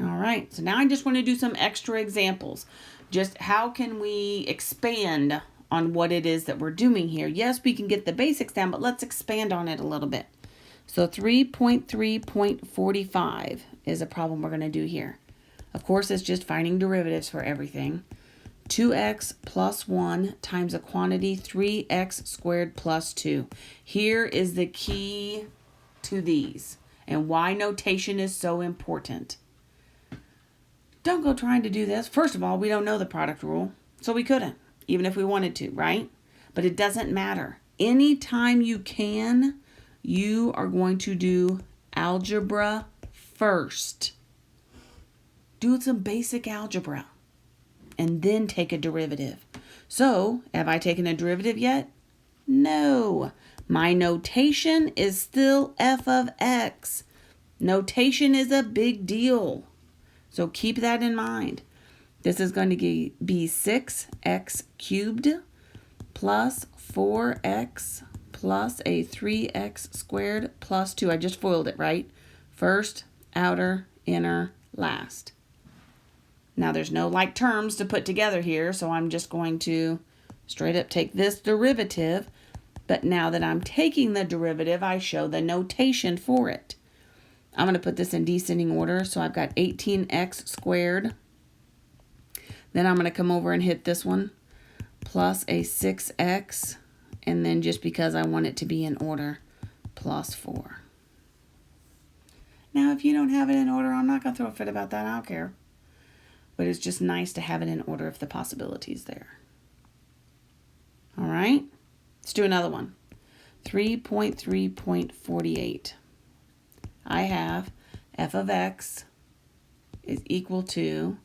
All right, so now I just want to do some extra examples. Just how can we expand on what it is that we're doing here? Yes, we can get the basics down, but let's expand on it a little bit. So 3.3.45 is a problem we're going to do here. Of course, it's just finding derivatives for everything. 2x plus 1 times a quantity 3x squared plus 2. Here is the key to these and why notation is so important. Don't go trying to do this. First of all, we don't know the product rule, so we couldn't, even if we wanted to, right? But it doesn't matter. Anytime you can, you are going to do algebra first. Do some basic algebra and then take a derivative. So, have I taken a derivative yet? No. My notation is still f of x. Notation is a big deal. So keep that in mind. This is going to be 6x cubed plus 4x plus a 3x squared plus 2. I just FOILed it, right? First, outer, inner, last. Now there's no like terms to put together here, so I'm just going to straight up take this derivative. But now that I'm taking the derivative, I show the notation for it. I'm going to put this in descending order. So I've got 18x squared. Then I'm going to come over and hit this one. Plus a 6x. And then just because I want it to be in order, plus 4. Now if you don't have it in order, I'm not going to throw a fit about that. I don't care. But it's just nice to have it in order if the possibility is there. All right. Let's do another one. 3.3.48. I have f of x is equal to,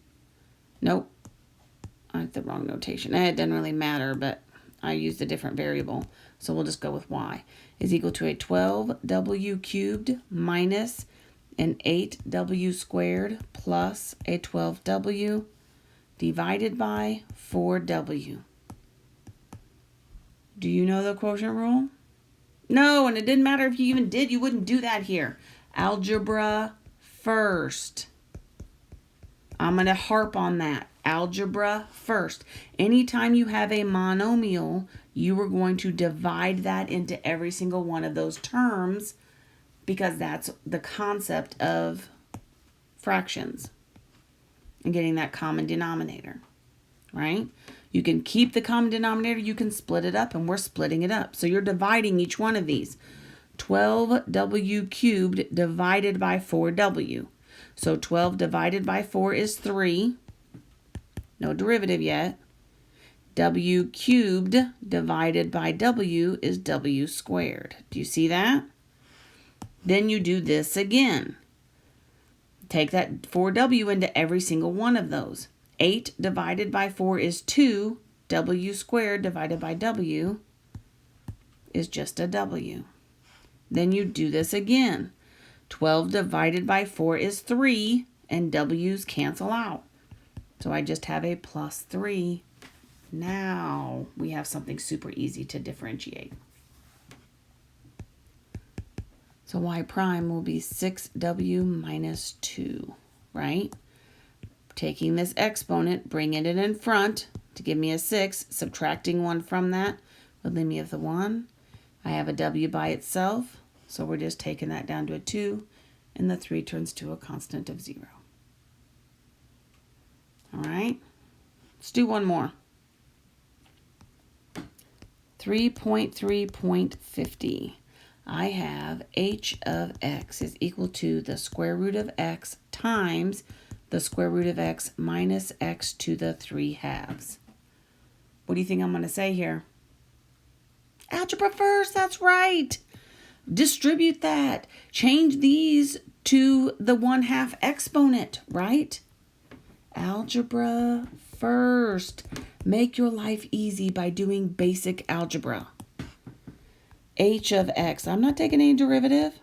nope, I have the wrong notation. It doesn't really matter, but I used a different variable. So we'll just go with y is equal to a 12w cubed minus an 8w squared plus a 12w divided by 4w. Do you know the quotient rule? No, and it didn't matter if you even did, you wouldn't do that here. Algebra first. I'm going to harp on that. Algebra first. Anytime you have a monomial, you are going to divide that into every single one of those terms because that's the concept of fractions and getting that common denominator, right? You can keep the common denominator, you can split it up, and we're splitting it up. So you're dividing each one of these. 12w cubed divided by 4w. So 12 divided by 4 is 3. No derivative yet. W cubed divided by w is w squared. Do you see that? Then you do this again. Take that 4w into every single one of those. 8 divided by 4 is 2. W squared divided by w is just a w. Then you do this again. 12 divided by 4 is 3, and w's cancel out. So I just have a plus 3. Now we have something super easy to differentiate. So y prime will be 6w minus 2, right? Taking this exponent, bringing it in front to give me a 6, subtracting 1 from that would leave me with a 1. I have a w by itself, so we're just taking that down to a 2, and the 3 turns to a constant of 0. All right, let's do one more. 3.3.50. I have h of x is equal to the square root of x times the square root of x minus x to the 3/2. What do you think I'm going to say here? Algebra first, that's right. Distribute that. Change these to the 1/2 exponent, right? Algebra first. Make your life easy by doing basic algebra. H of x, I'm not taking any derivative.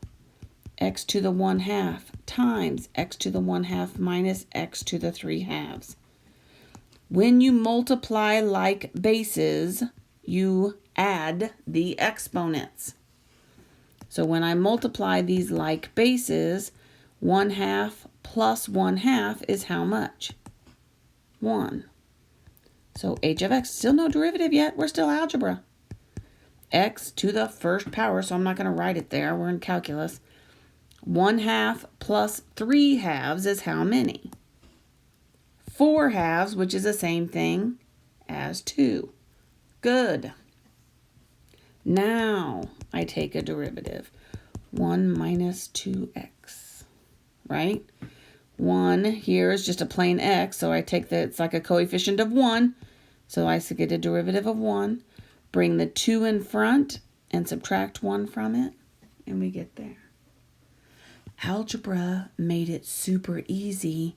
X to the 1/2 times x to the 1/2 minus x to the 3/2. When you multiply like bases, you add the exponents. So when I multiply these like bases, 1/2 plus 1/2 is how much? 1. So h of x, still no derivative yet. We're still algebra. X to the first power, so I'm not going to write it there. We're in calculus. 1/2 plus 3/2 is how many? 4/2, which is the same thing as 2. Good. Now I take a derivative. 1 minus 2x, right? 1 here is just a plain x, so I take it's like a coefficient of 1. So I get a derivative of 1. Bring the 2 in front and subtract 1 from it, and we get there. Algebra made it super easy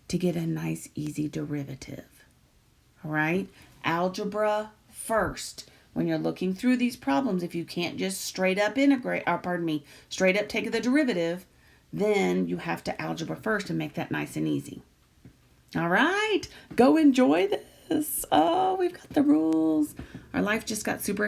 to get a nice, easy derivative. All right? Algebra first. When you're looking through these problems, if you can't just straight up straight up take the derivative, then you have to algebra first and make that nice and easy. All right, go enjoy this. Oh, we've got the rules. Our life just got super